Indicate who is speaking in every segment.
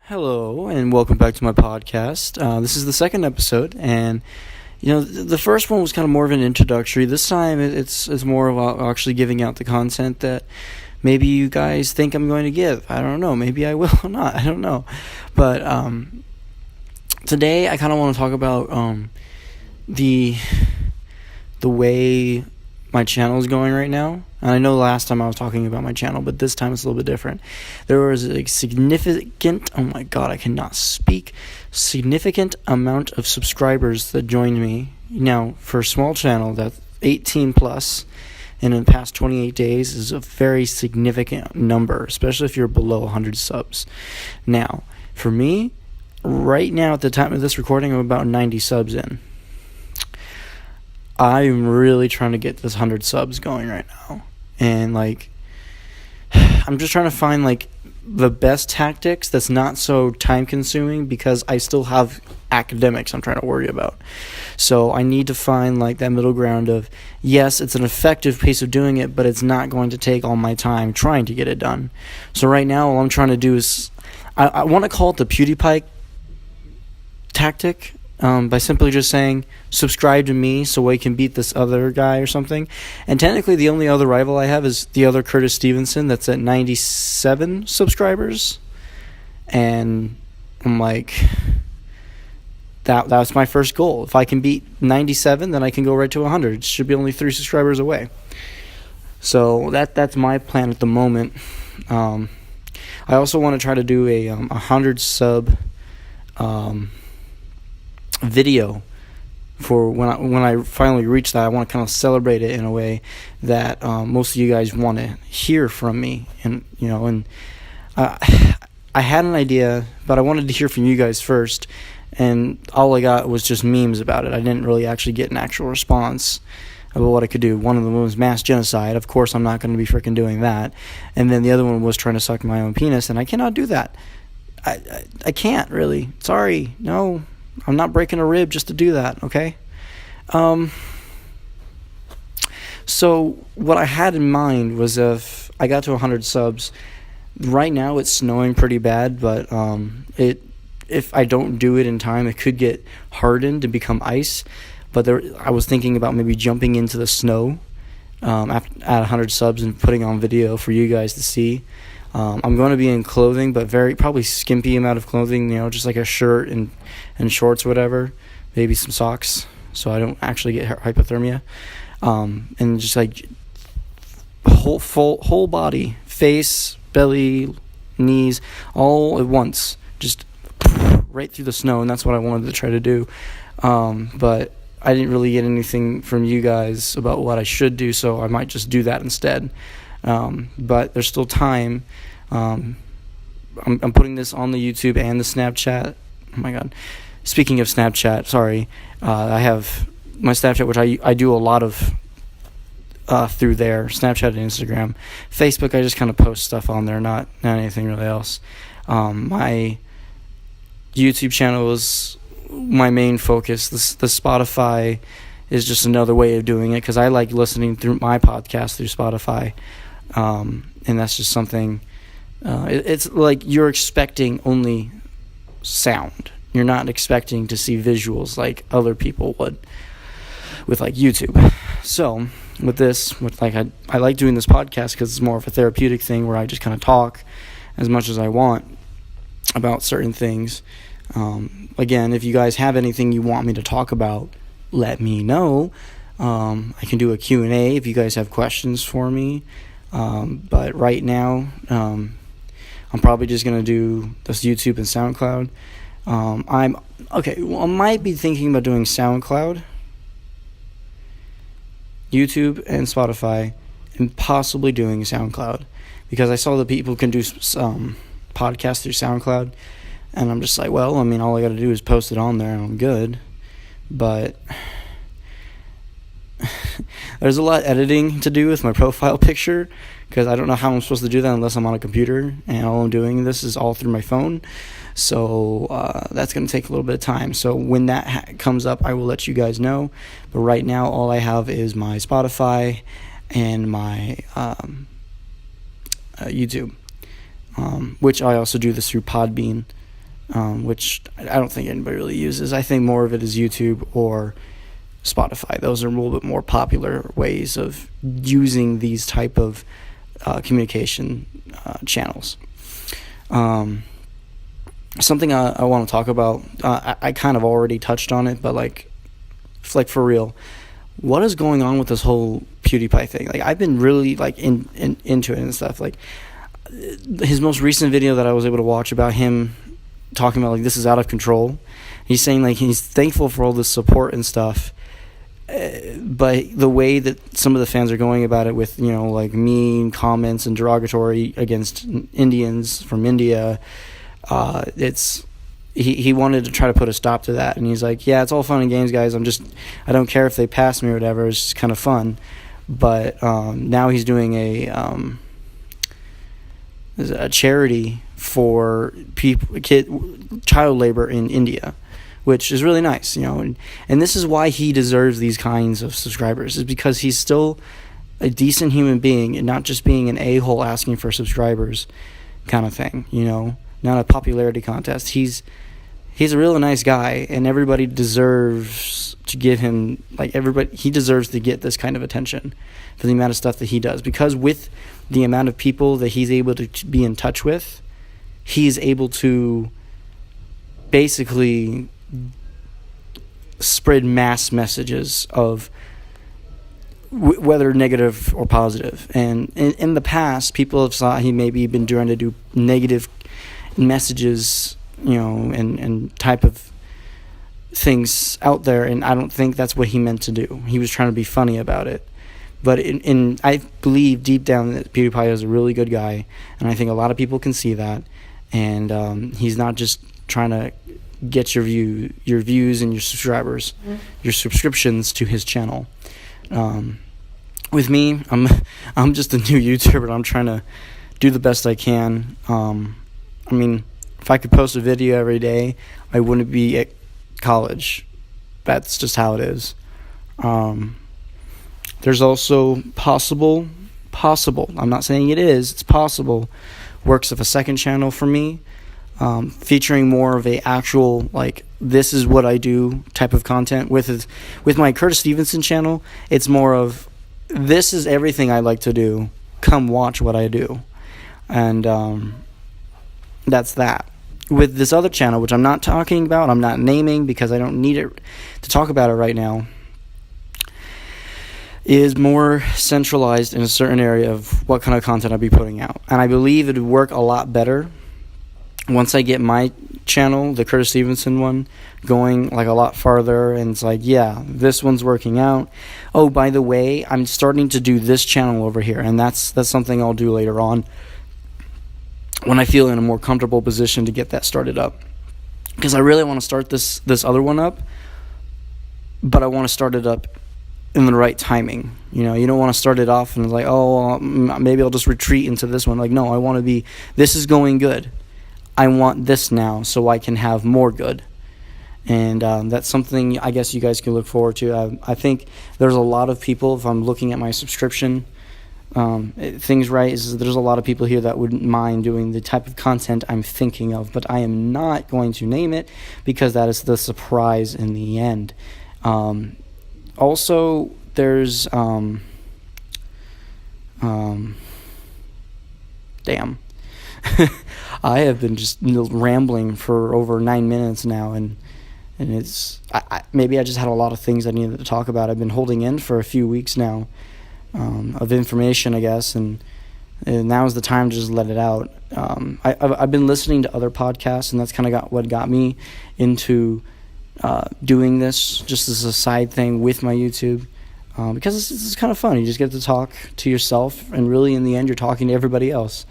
Speaker 1: Hello, and welcome back to my podcast. This is the second episode, and the first one was kind of more of an introductory. This time, it's more about actually giving out the content that maybe you guys think I'm going to give. I don't know. Maybe I will or not. I don't know. But today, I kind of want to talk about the way my channel is going right now. And I know last time I was talking about my channel, but this time it's a little bit different. There was a significant amount of subscribers that joined me. Now, for a small channel that's 18 plus, and in the past 28 days is a very significant number, especially if you're below 100 subs. Now, for me, right now at the time of this recording, I'm about 90 subs in. I'm really trying to get this 100 subs going right now. And, I'm just trying to find, the best tactics that's not so time-consuming because I still have academics I'm trying to worry about. So I need to find, that middle ground of, yes, it's an effective pace of doing it, but it's not going to take all my time trying to get it done. So right now, all I'm trying to do is, I want to call it the PewDiePie tactic. By simply just saying, subscribe to me so I can beat this other guy or something. And technically, the only other rival I have is the other Curtis Stevenson that's at 97 subscribers. And I'm like, that's my first goal. If I can beat 97, then I can go right to 100. It should be only 3 subscribers away. So that's my plan at the moment. I also want to try to do a 100 sub video for when I finally reach that. I want to kind of celebrate it in a way that most of you guys want to hear from me, and I had an idea, but I wanted to hear from you guys first, and all I got was just memes about it. I didn't really actually get an actual response about what I could do. One of them was mass genocide. Of course, I'm not going to be freaking doing that. And then the other one was trying to suck my own penis, and I cannot do that. I can't really. Sorry, no. I'm not breaking a rib just to do that, okay? So what I had in mind was if I got to 100 subs, right now it's snowing pretty bad, but if I don't do it in time, it could get hardened and become ice. But I was thinking about maybe jumping into the snow at 100 subs and putting on video for you guys to see. I'm going to be in clothing, but probably skimpy amount of clothing, just like a shirt and shorts, whatever, maybe some socks, so I don't actually get hypothermia, and just whole body, face, belly, knees, all at once, just right through the snow, and that's what I wanted to try to do, but I didn't really get anything from you guys about what I should do, so I might just do that instead. But there's still time. I'm putting this on the YouTube and the Snapchat. Oh my god. Speaking of Snapchat, sorry. I have my Snapchat, which I do a lot of through there. Snapchat and Instagram. Facebook, I just kind of post stuff on there, not anything really else. My YouTube channel is my main focus. The Spotify is just another way of doing it because I like listening through my podcast through Spotify. And that's just something, it's like you're expecting only sound. You're not expecting to see visuals like other people would with YouTube. So with this, I like doing this podcast because it's more of a therapeutic thing where I just kind of talk as much as I want about certain things. Again, if you guys have anything you want me to talk about, let me know. I can do a Q&A if you guys have questions for me. But right now, I'm probably just going to do this YouTube and SoundCloud. I might be thinking about doing SoundCloud, YouTube, and Spotify, and possibly doing SoundCloud, because I saw that people can do podcasts through SoundCloud, and I'm just like, well, all I got to do is post it on there, and I'm good, but there's a lot of editing to do with my profile picture, because I don't know how I'm supposed to do that unless I'm on a computer, and all I'm doing this is all through my phone, so that's going to take a little bit of time. So when that comes up, I will let you guys know, but right now all I have is my Spotify and my YouTube, which I also do this through Podbean. which I don't think anybody really uses. I think more of it is YouTube or Spotify. Those are a little bit more popular ways of using these type of communication channels. Something I want to talk about, I kind of already touched on it, but like for real, what is going on with this whole PewDiePie thing? Like, I've been really like into it and stuff. Like, his most recent video that I was able to watch about him talking about like this is out of control. He's saying like he's thankful for all this support and stuff, but the way that some of the fans are going about it with, you know, like mean comments and derogatory against Indians from India, he wanted to try to put a stop to that, and he's like, yeah, it's all fun and games, guys. I don't care if they pass me or whatever. It's just kind of fun. But now he's doing a charity for child labor in India, which is really nice, you know. And this is why he deserves these kinds of subscribers, is because he's still a decent human being and not just being an a-hole asking for subscribers kind of thing, you know. Not a popularity contest. He's a really nice guy, and everybody deserves to give him, like, he deserves to get this kind of attention for the amount of stuff that he does. Because with the amount of people that he's able to be in touch with, he's able to basically spread mass messages of whether negative or positive. And in the past, people have thought he maybe been trying to do negative messages, you know, and type of things out there, and I don't think that's what he meant to do. He was trying to be funny about it. But I believe deep down that PewDiePie is a really good guy, and I think a lot of people can see that. And he's not just trying to get your views and your subscribers, your subscriptions to his channel. With me, I'm just a new YouTuber, and I'm trying to do the best I can. I mean, if I could post a video every day, I wouldn't be at college. That's just how it is. There's also possible, I'm not saying it is, it's possible, works of a second channel for me, featuring more of a actual, like, this is what I do type of content. With my Curtis Stevenson channel, it's more of, this is everything I like to do, come watch what I do. And that's that. With this other channel, which I'm not talking about, I'm not naming because I don't need it to talk about it right now, is more centralized in a certain area of what kind of content I'll be putting out. And I believe it would work a lot better once I get my channel, the Curtis Stevenson one, going like a lot farther, and it's like, yeah, this one's working out. Oh, by the way, I'm starting to do this channel over here, and that's something I'll do later on when I feel in a more comfortable position to get that started up. Because I really want to start this other one up, but I want to start it up in the right timing. You know, you don't want to start it off and it's like, oh, maybe I'll just retreat into this one. Like, no, I want to be, this is going good. I want this now so I can have more good. And that's something I guess you guys can look forward to. I think there's a lot of people, if I'm looking at my subscription things right, is there's a lot of people here that wouldn't mind doing the type of content I'm thinking of, but I am not going to name it because that is the surprise in the end. Also, there's damn. I have been just rambling for over 9 minutes now, and it's maybe I just had a lot of things I needed to talk about. I've been holding in for a few weeks now of information, I guess, and now is the time to just let it out. I've been listening to other podcasts, and that's kind of what got me into doing this just as a side thing with my YouTube, because it's kind of fun. You just get to talk to yourself, and really in the end you're talking to everybody else.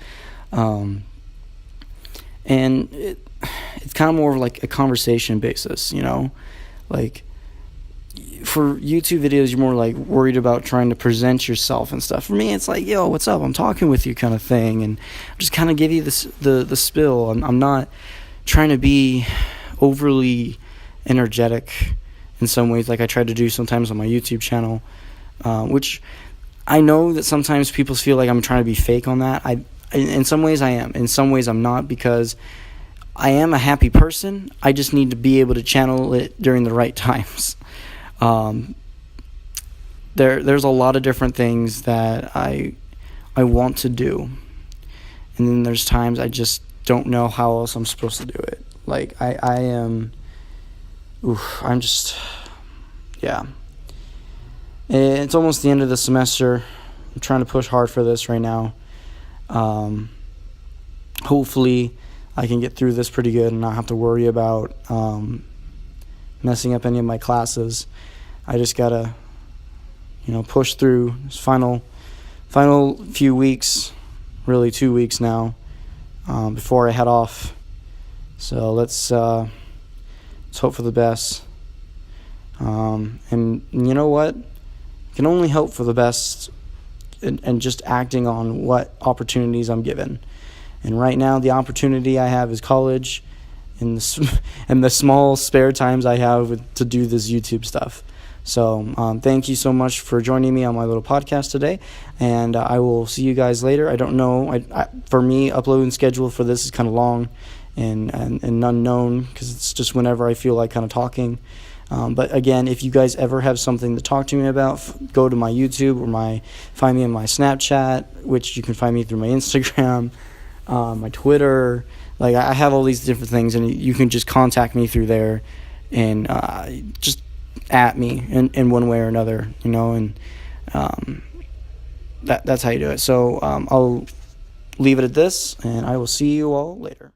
Speaker 1: And it's kind of more of like a conversation basis, you know, like for YouTube videos you're more like worried about trying to present yourself and stuff. For me it's like, yo, what's up, I'm talking with you kind of thing, and just kind of give you the spill. I'm not trying to be overly energetic in some ways like I try to do sometimes on my YouTube channel, which I know that sometimes people feel like I'm trying to be fake on that. In some ways I am, in some ways I'm not, because I am a happy person. I just need to be able to channel it during the right times. There's a lot of different things that I want to do, and then there's times I just don't know how else I'm supposed to do it. Like I am, I'm just, yeah. And it's almost the end of the semester. I'm trying to push hard for this right now. Hopefully I can get through this pretty good and not have to worry about messing up any of my classes. I just gotta, push through this final few weeks, really 2 weeks now, before I head off. So let's hope for the best. And you know what? I can only hope for the best and just acting on what opportunities I'm given. And right now, the opportunity I have is college and the small spare times I have to do this YouTube stuff. So thank you so much for joining me on my little podcast today, and I will see you guys later. I don't know. For me, uploading schedule for this is kind of long and unknown because it's just whenever I feel like kind of talking. But again, if you guys ever have something to talk to me about, go to my YouTube or find me in my Snapchat, which you can find me through my Instagram, my Twitter. Like I have all these different things, and you can just contact me through there, and just at me in one way or another, and that's how you do it. So I'll leave it at this, and I will see you all later.